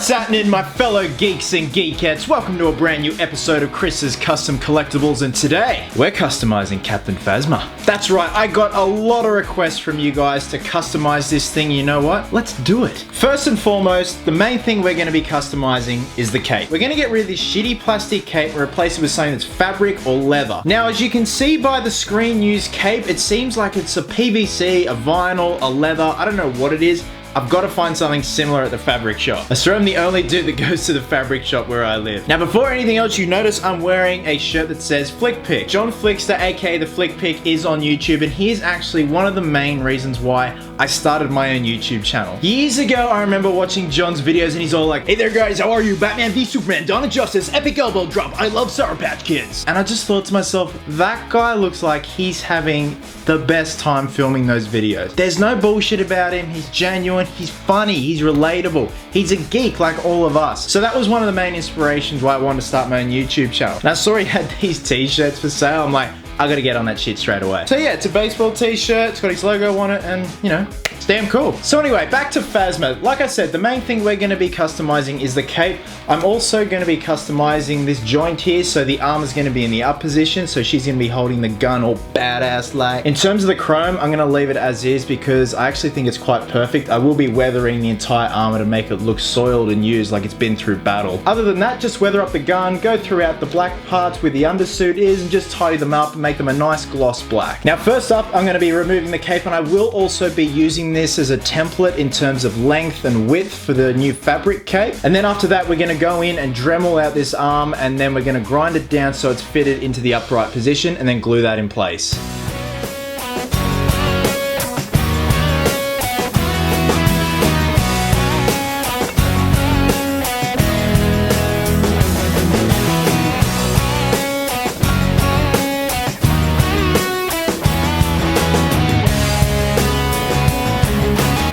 What's happening, my fellow geeks and geekettes? Welcome to a brand new episode of Chris's Custom Collectibles, and today we're customizing Captain Phasma. That's right, I got a lot of requests from you guys to customize this thing. You know what? Let's do it. First and foremost, the main thing we're going to be customizing is the cape. We're going to get rid of this shitty plastic cape and replace it with something that's fabric or leather. Now, as you can see by the screen used cape, it seems like it's a PVC, a vinyl, a leather. I don't know what it is. I've got to find something similar at the fabric shop. I swear I'm the only dude that goes to the fabric shop where I live. Now, before anything else, you notice I'm wearing a shirt that says Flick Pick. John Flickster, aka the Flick Pick, is on YouTube, and he is actually one of the main reasons why I started my own YouTube channel. Years ago, I remember watching John's videos, and he's all like, "Hey there guys, how are you? Batman v Superman, Dawn of Justice, epic elbow drop, I love Sour Patch Kids." And I just thought to myself, that guy looks like he's having the best time filming those videos. There's no bullshit about him, he's genuine, he's funny, he's relatable, he's a geek like all of us. So that was one of the main inspirations why I wanted to start my own YouTube channel. And I saw he had these t-shirts for sale. I'm like, I gotta get on that shit straight away. So yeah, it's a baseball t-shirt, it's got his logo on it, and you know, it's damn cool. So anyway, back to Phasma. Like I said, the main thing we're gonna be customizing is the cape. I'm also gonna be customizing this joint here, so the arm is gonna be in the up position, so she's gonna be holding the gun all badass like. In terms of the chrome, I'm gonna leave it as is because I actually think it's quite perfect. I will be weathering the entire armor to make it look soiled and used like it's been through battle. Other than that, just weather up the gun, go throughout the black parts where the undersuit is, and just tidy them up and make them a nice gloss black. Now, first up, I'm gonna be removing the cape, and I will also be using this as a template in terms of length and width for the new fabric cape. And then after that, we're gonna go in and Dremel out this arm, and then we're gonna grind it down so it's fitted into the upright position, and then glue that in place.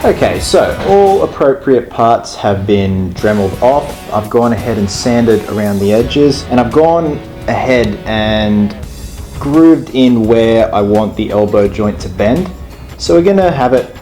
Okay, so all appropriate parts have been Dremeled off. I've gone ahead and sanded around the edges, and I've gone ahead and grooved in where I want the elbow joint to bend. So we're gonna have it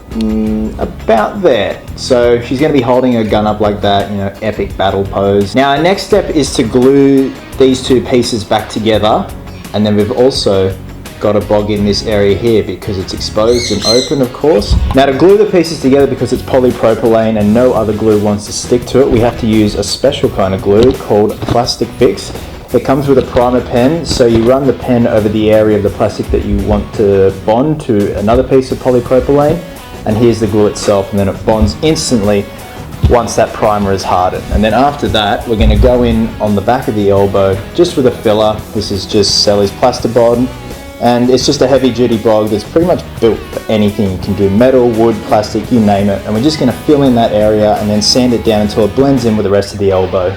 about there. So she's gonna be holding her gun up like that, you know, epic battle pose. Now our next step is to glue these two pieces back together, and then we've also got to bog in this area here because it's exposed and open, of course. Now, to glue the pieces together, because it's polypropylene and no other glue wants to stick to it, we have to use a special kind of glue called Plastic Fix. It comes with a primer pen, so you run the pen over the area of the plastic that you want to bond to another piece of polypropylene, and here's the glue itself, and then it bonds instantly once that primer is hardened. And then after that, we're going to go in on the back of the elbow just with a filler. This is just Selly's Plastabond, and it's just a heavy duty bog that's pretty much built for anything. You can do metal, wood, plastic, you name it. And we're just going to fill in that area and then sand it down until it blends in with the rest of the elbow.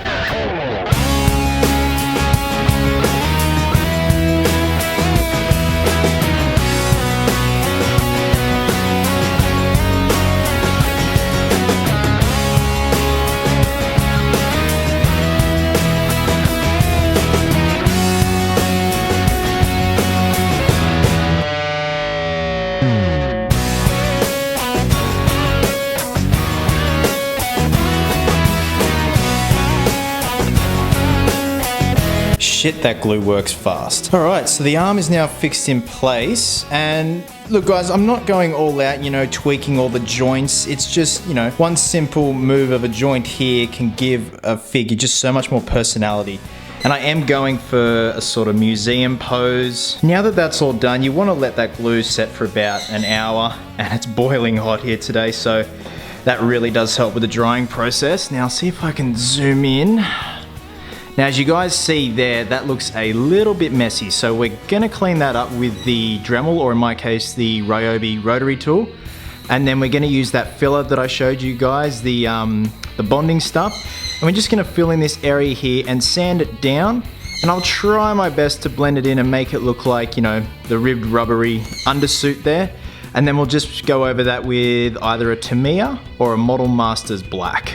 Shit, that glue works fast. All right, so the arm is now fixed in place, and look guys, I'm not going all out, you know, tweaking all the joints. It's just, you know, one simple move of a joint here can give a figure just so much more personality. And I am going for a sort of museum pose. Now that that's all done, you want to let that glue set for about an hour, and it's boiling hot here today, so that really does help with the drying process. Now see if I can zoom in. Now, as you guys see there, that looks a little bit messy, so we're gonna clean that up with the Dremel, or in my case, the Ryobi rotary tool. And then we're gonna use that filler that I showed you guys, the bonding stuff. And we're just gonna fill in this area here and sand it down. And I'll try my best to blend it in and make it look like, you know, the ribbed rubbery undersuit there. And then we'll just go over that with either a Tamiya or a Model Masters Black.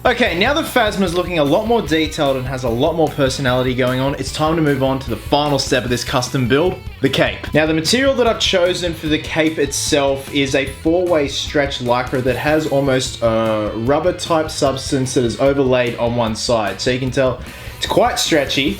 Okay, now that Phasma's looking a lot more detailed and has a lot more personality going on, it's time to move on to the final step of this custom build, the cape. Now the material that I've chosen for the cape itself is a 4-way stretch lycra that has almost a rubber type substance that is overlaid on one side. So you can tell it's quite stretchy.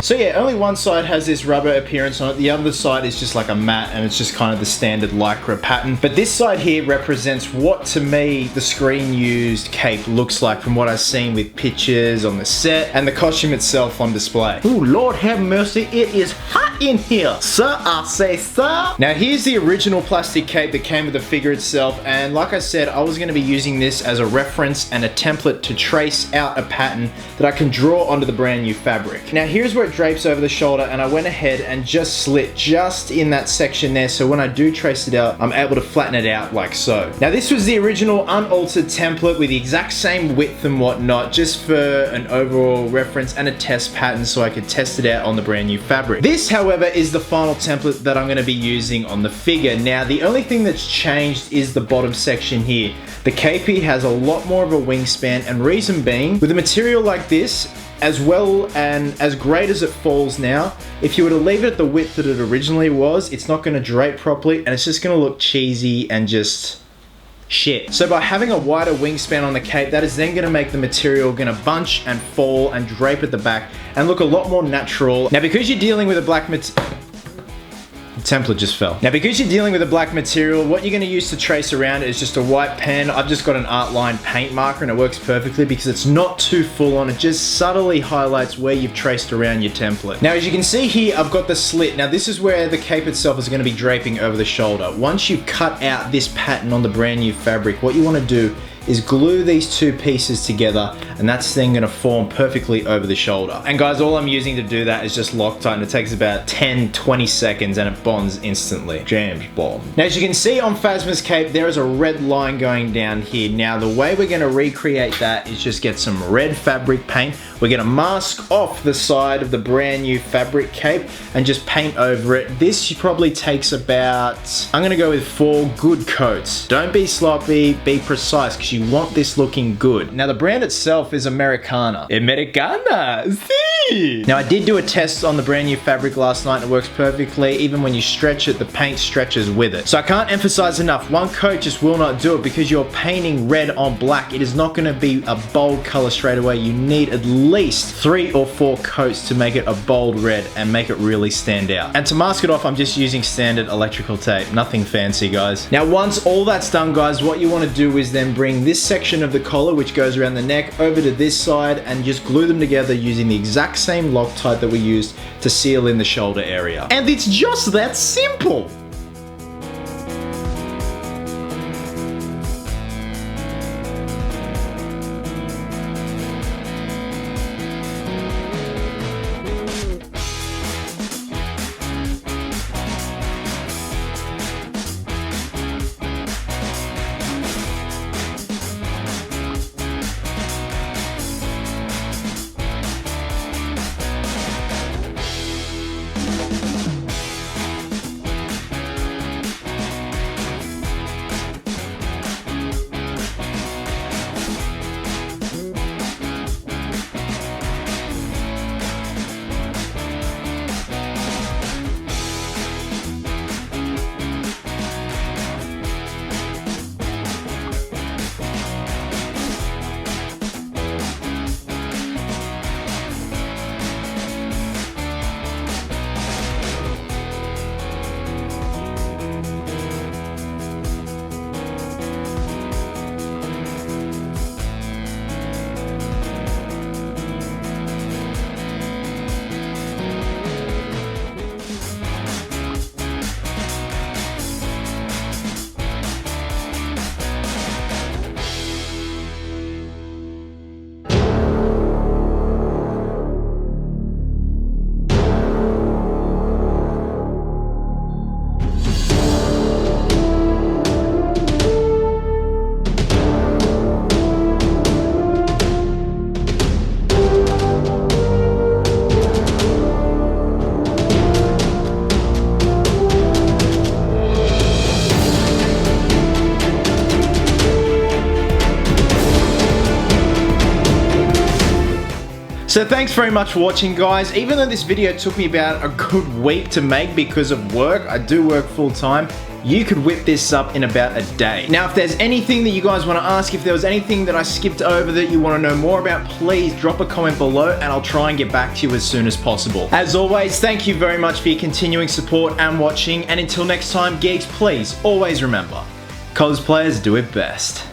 So yeah, only one side has this rubber appearance on it. The other side is just like a matte, and it's just kind of the standard lycra pattern. But this side here represents what, to me, the screen used cape looks like from what I've seen with pictures on the set and the costume itself on display. Ooh, Lord have mercy, it is hot in here. Sir, I say sir. Now here's the original plastic cape that came with the figure itself, and like I said, I was gonna be using this as a reference and a template to trace out a pattern that I can draw onto the brand new fabric. Now here's where it drapes over the shoulder, and I went ahead and just slit just in that section there, so when I do trace it out, I'm able to flatten it out like so. Now this was the original unaltered template with the exact same width and whatnot, just for an overall reference and a test pattern so I could test it out on the brand new fabric. This, however, is the final template that I'm going to be using on the figure. Now the only thing that's changed is the bottom section here. The cape has a lot more of a wingspan, and reason being, with a material like this, as well and as great as it falls now, if you were to leave it at the width that it originally was, it's not going to drape properly, and it's just going to look cheesy and just shit. So by having a wider wingspan on the cape, that is then going to make the material going to bunch and fall and drape at the back and look a lot more natural. Now because you're dealing with a black template just fell. Now because you're dealing with a black material, what you're going to use to trace around it is just a white pen. I've just got an art line paint marker, and it works perfectly because it's not too full on. It just subtly highlights where you've traced around your template. Now as you can see here, I've got the slit. Now this is where the cape itself is going to be draping over the shoulder. Once you've cut out this pattern on the brand new fabric, what you want to do is glue these two pieces together, and that's then going to form perfectly over the shoulder. And guys, all I'm using to do that is just Loctite, and it takes about 10-20 seconds and it bonds instantly. James Bond. Now as you can see on Phasma's cape, there is a red line going down here. Now the way we're going to recreate that is just get some red fabric paint. We're going to mask off the side of the brand new fabric cape and just paint over it. This probably takes about, I'm going to go with 4 good coats. Don't be sloppy, be precise, because you want this looking good. Now the brand itself is Americana. Americana! See? Now I did do a test on the brand new fabric last night, and it works perfectly. Even when you stretch it, the paint stretches with it. So I can't emphasize enough, one coat just will not do it because you're painting red on black. It is not going to be a bold color straight away. You need at least 3 or 4 coats to make it a bold red and make it really stand out. And to mask it off, I'm just using standard electrical tape. Nothing fancy, guys. Now once all that's done, guys, what you want to do is then bring this section of the collar, which goes around the neck, over to this side and just glue them together using the exact same Loctite that we used to seal in the shoulder area. And it's just that simple! So thanks very much for watching, guys. Even though this video took me about a good week to make because of work, I do work full time, you could whip this up in about a day. Now, if there's anything that you guys want to ask, if there was anything that I skipped over that you want to know more about, please drop a comment below and I'll try and get back to you as soon as possible. As always, thank you very much for your continuing support and watching, and until next time, geeks, please always remember, cosplayers do it best.